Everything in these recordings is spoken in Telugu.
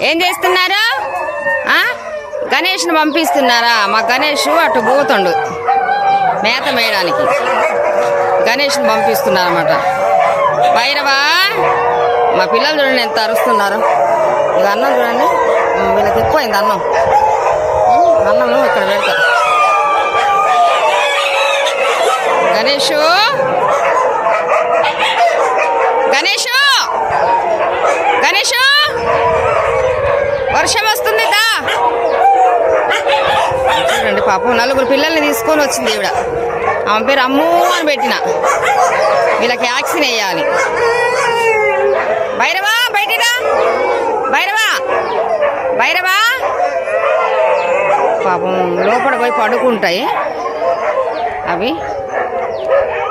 ఏం చేస్తున్నారు? గణేష్ని పంపిస్తున్నారా? మా గణేష్ అటు పోతుండు మేత మేయడానికి. గణేష్ని పంపిస్తున్నారన్నమాట. భైరవా, మా పిల్లలు చూడండి ఎంత అరుస్తున్నారు. ఇక అన్నం చూడండి, వీళ్ళకి ఎక్కువైంది అన్నం. అన్నము ఇక్కడ పెడతారు. గణేషు, గణేషు, గణేషు, వర్షం వస్తుంది దా. చూడండి పాపం, 4 పిల్లల్ని తీసుకొని వచ్చింది ఈవిడ. ఆమె పేరు అమ్ము అని పెట్టిన. వీళ్ళకి వ్యాక్సిన్ వేయాలి. భైరవా బయటిరా, భైరవా, భైరవా. పాపం లోపల పోయి పడుకుంటాయి అవి.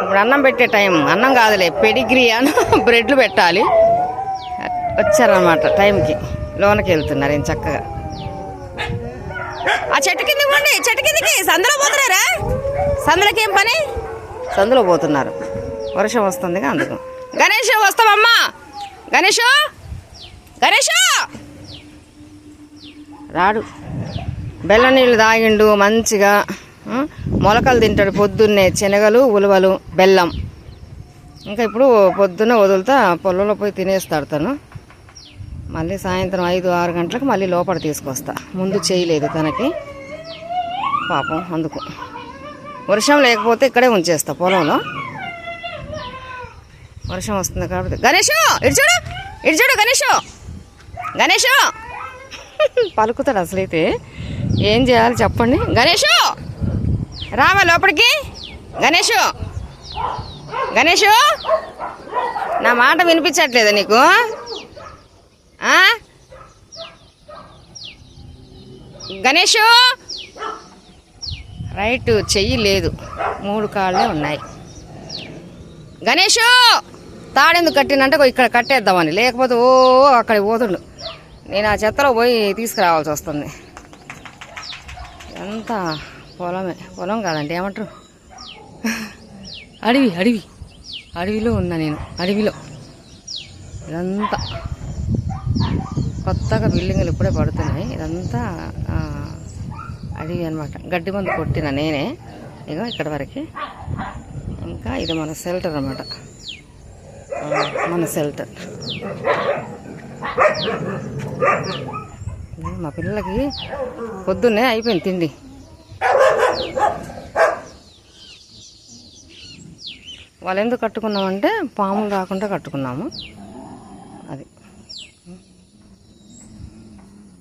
ఇప్పుడు అన్నం పెట్టే టైం. అన్నం కాదులే, పెడిగ్రీ అని బ్రెడ్లు పెట్టాలి. వచ్చారనమాట టైంకి. లోనకి వెళ్తున్నారు ఏం చక్కగా. ఆ చెట్టు కింద పోండి, చెట్టు కిందకి. సందులో పోతున్నారా? సందులోకి ఏం పని? సందులో పోతున్నారు, వర్షం వస్తుందిగా అందుకు. గణేష్ వస్తావమ్మా? గణేషు, గణేషు రాడు. బెల్లం నీళ్ళు తాగిండు మంచిగా. మొలకలు తింటాడు పొద్దున్నే, శనగలు, ఉలువలు, బెల్లం. ఇంకా ఇప్పుడు పొద్దున్న వదులుతా పొలంలో పోయి తినేస్తాడు తను. మళ్ళీ సాయంత్రం 5-6 గంటలకు మళ్ళీ లోపల తీసుకొస్తా. ముందు చేయలేదు తనకి పాపం, అందుకు. వర్షం లేకపోతే ఇక్కడే ఉంచేస్తా పొలంలో. వర్షం వస్తుంది కాబట్టి. గణేషు ఇటు చూడు, ఇటు చూడు గణేషు, గణేషు పలుకుతాడు అసలైతే. ఏం చేయాలి చెప్పండి? గణేషు రావా లోపలికి. గణేషు, గణేషు, నా మాట వినిపించట్లేదా నీకు? గణేషు రైట్ చెయ్యి లేదు, 3 కాళ్ళే ఉన్నాయి. గణేషు తాడెందుకు కట్టినంటే ఇక్కడ కట్టేద్దామని, లేకపోతే ఓ అక్కడికి పోతుండు. నేను ఆ చెత్తలో పోయి తీసుకురావాల్సి వస్తుంది. ఎంత పొలమే, పొలం కాదండి ఏమంటారు, అడవి. అడవి అడవిలో ఉన్నా నేను, అడవిలో. ఇదంతా కొత్తగా బిల్డింగులు ఇప్పుడే పడుతున్నాయి. ఇదంతా అడవి అనమాట. గడ్డి మందు కొట్టిన నేనే. ఇగో ఇక్కడ వరకు. ఇంకా ఇది మన షెల్టర్ అన్నమాట, మన షెల్టర్. మా పిల్లలకి పొద్దున్నే అయిపోయింది తిండి. వాళ్ళు ఎందుకు కట్టుకున్నామంటే పాములు రాకుండా కట్టుకున్నాము.